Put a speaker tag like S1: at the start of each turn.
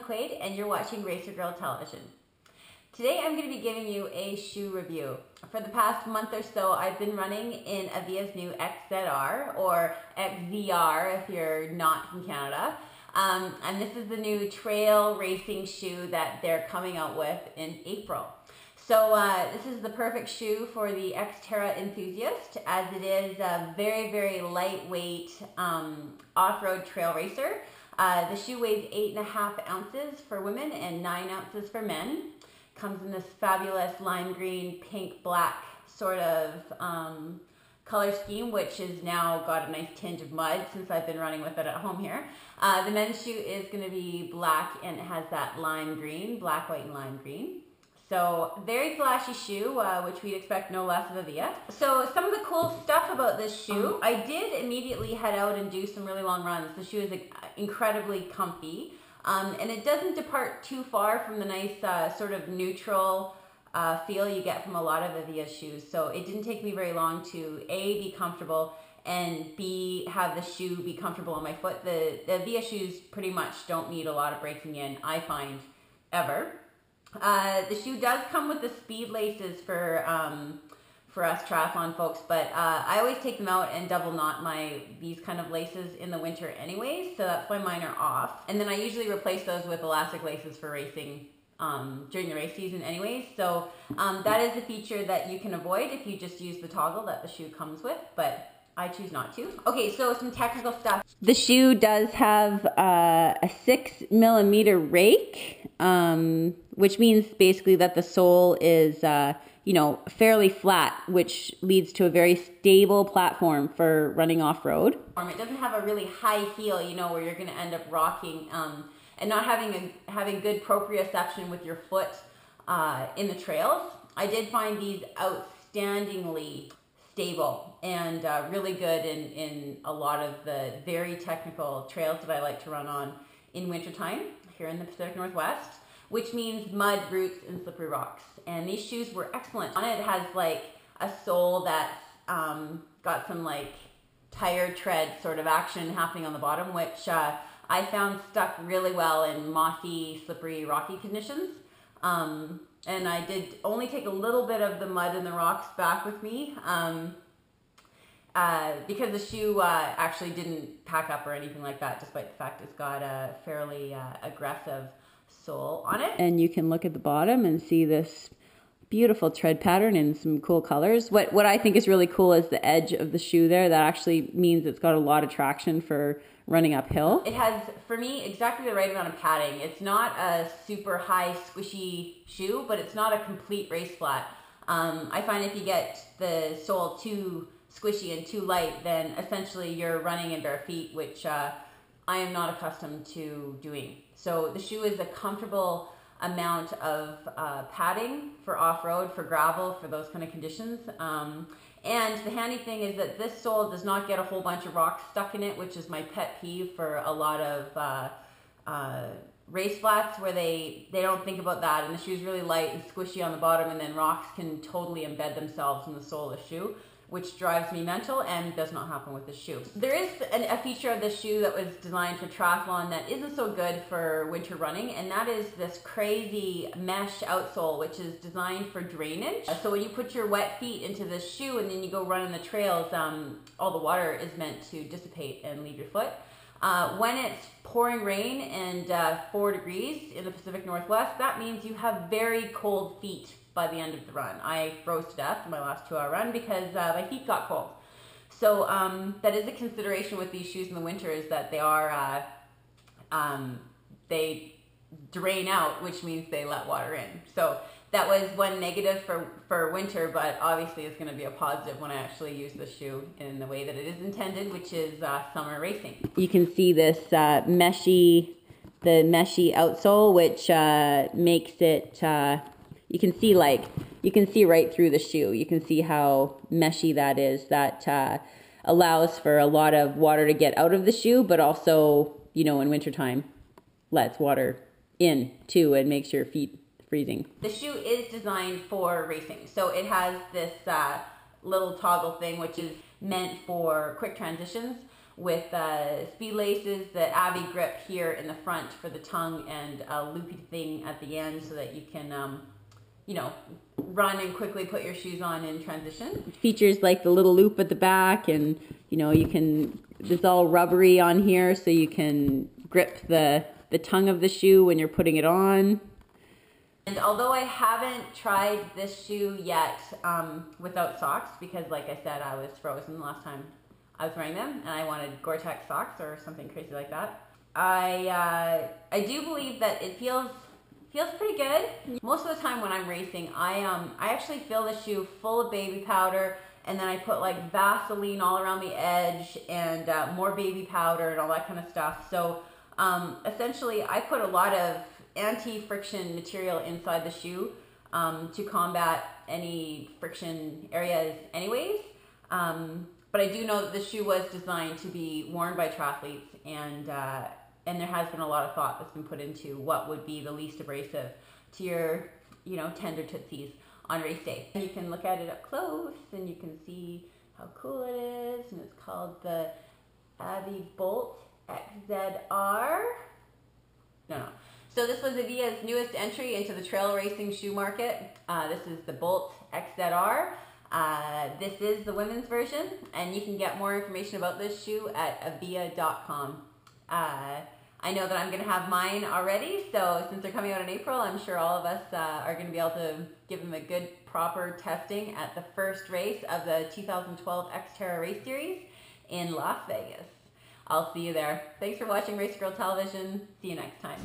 S1: McQuaid and you're watching Racergirl television. Today I'm going to be giving you a shoe review. For the past month or so I've been running in Avia's new XZR, or XZR if you're not from Canada. And this is the new trail racing shoe that they're coming out with in April. So this is the perfect shoe for the XZR enthusiast, as it is a very, very lightweight off-road trail racer. The shoe weighs 8.5 ounces for women and 9 ounces for men. Comes in this fabulous lime green, pink, black sort of color scheme, which has now got a nice tinge of mud since I've been running with it at home here. The men's shoe is going to be black and it has that lime green, black, white, and lime green. So very flashy shoe, which we'd expect no less of Avia. So some of the cool stuff about this shoe, I did immediately head out and do some really long runs. The shoe is incredibly comfy, and it doesn't depart too far from the nice sort of neutral feel you get from a lot of Avia's shoes. So it didn't take me very long to A, be comfortable, and B, have the shoe be comfortable on my foot. The Avia shoes pretty much don't need a lot of breaking in, I find, ever. The shoe does come with the speed laces for us triathlon folks, but I always take them out and double knot these kind of laces in the winter anyways, so that's why mine are off. And then I usually replace those with elastic laces for racing during the race season anyways. So that is a feature that you can avoid if you just use the toggle that the shoe comes with, but I choose not to. Okay, so some technical stuff. The shoe does have a 6mm rake, which means basically that the sole is, fairly flat, which leads to a very stable platform for running off-road. It doesn't have a really high heel, where you're going to end up rocking and not having good proprioception with your foot in the trails. I did find these outstandingly stable and really good in a lot of the very technical trails that I like to run on in wintertime here in the Pacific Northwest, which means mud, roots, and slippery rocks. And these shoes were excellent. On it has like a sole that's got some like tire tread sort of action happening on the bottom, which I found stuck really well in mossy, slippery, rocky conditions. And I did only take a little bit of the mud and the rocks back with me because the shoe actually didn't pack up or anything like that, despite the fact it's got a fairly aggressive sole on it. And you can look at the bottom and see this beautiful tread pattern in some cool colors. What I think is really cool is the edge of the shoe there. That actually means it's got a lot of traction for running uphill. It has, for me, exactly the right amount of padding. It's not a super high squishy shoe, but it's not a complete race flat. I find if you get the sole too squishy and too light, then essentially you're running in bare feet, which I am not accustomed to doing. So the shoe is a comfortable amount of padding for off-road, for gravel, for those kind of conditions. And the handy thing is that this sole does not get a whole bunch of rocks stuck in it, which is my pet peeve for a lot of race flats, where they don't think about that, and the shoe's really light and squishy on the bottom, and then rocks can totally embed themselves in the sole of the shoe, which drives me mental and does not happen with this shoe. There is a feature of this shoe that was designed for triathlon that isn't so good for winter running, and that is this crazy mesh outsole, which is designed for drainage. So when you put your wet feet into this shoe and then you go run in the trails, all the water is meant to dissipate and leave your foot. When it's pouring rain and 4 degrees in the Pacific Northwest, that means you have very cold feet by the end of the run. I froze to death in my last 2-hour run because my feet got cold. So that is a consideration with these shoes in the winter, is that they are, they drain out, which means they let water in. So that was one negative for winter, but obviously it's going to be a positive when I actually use the shoe in the way that it is intended, which is summer racing. You can see this meshy outsole, which makes it, you can see right through the shoe. You can see how meshy that is. That allows for a lot of water to get out of the shoe, but also, in wintertime, lets water in too and makes your feet freezing. The shoe is designed for racing. So it has this little toggle thing, which is meant for quick transitions. with speed laces, the Avi grip here in the front for the tongue, and a loopy thing at the end so that you can, you know, run and quickly put your shoes on in transition. Features like the little loop at the back, and you know, you can, it's all rubbery on here so you can grip the tongue of the shoe when you're putting it on. And although I haven't tried this shoe yet without socks, because like I said, I was frozen the last time I was wearing them and I wanted Gore-Tex socks or something crazy like that, I do believe that it feels pretty good. Most of the time when I'm racing, I actually fill the shoe full of baby powder, and then I put like Vaseline all around the edge and more baby powder and all that kind of stuff. So essentially I put a lot of anti-friction material inside the shoe to combat any friction areas anyways. But I do know that the shoe was designed to be worn by triathletes, and there has been a lot of thought that's been put into what would be the least abrasive to your, you know, tender tootsies on race day. And you can look at it up close and you can see how cool it is, and it's called the Avi-Bolt XZR. No. So this was Avia's newest entry into the trail racing shoe market. This is the Bolt XZR. This is the women's version, and you can get more information about this shoe at avia.com. I know that I'm going to have mine already, so since they're coming out in April, I'm sure all of us are going to be able to give them a good, proper testing at the first race of the 2012 Xterra Race Series in Las Vegas. I'll see you there. Thanks for watching Racergirl Television. See you next time.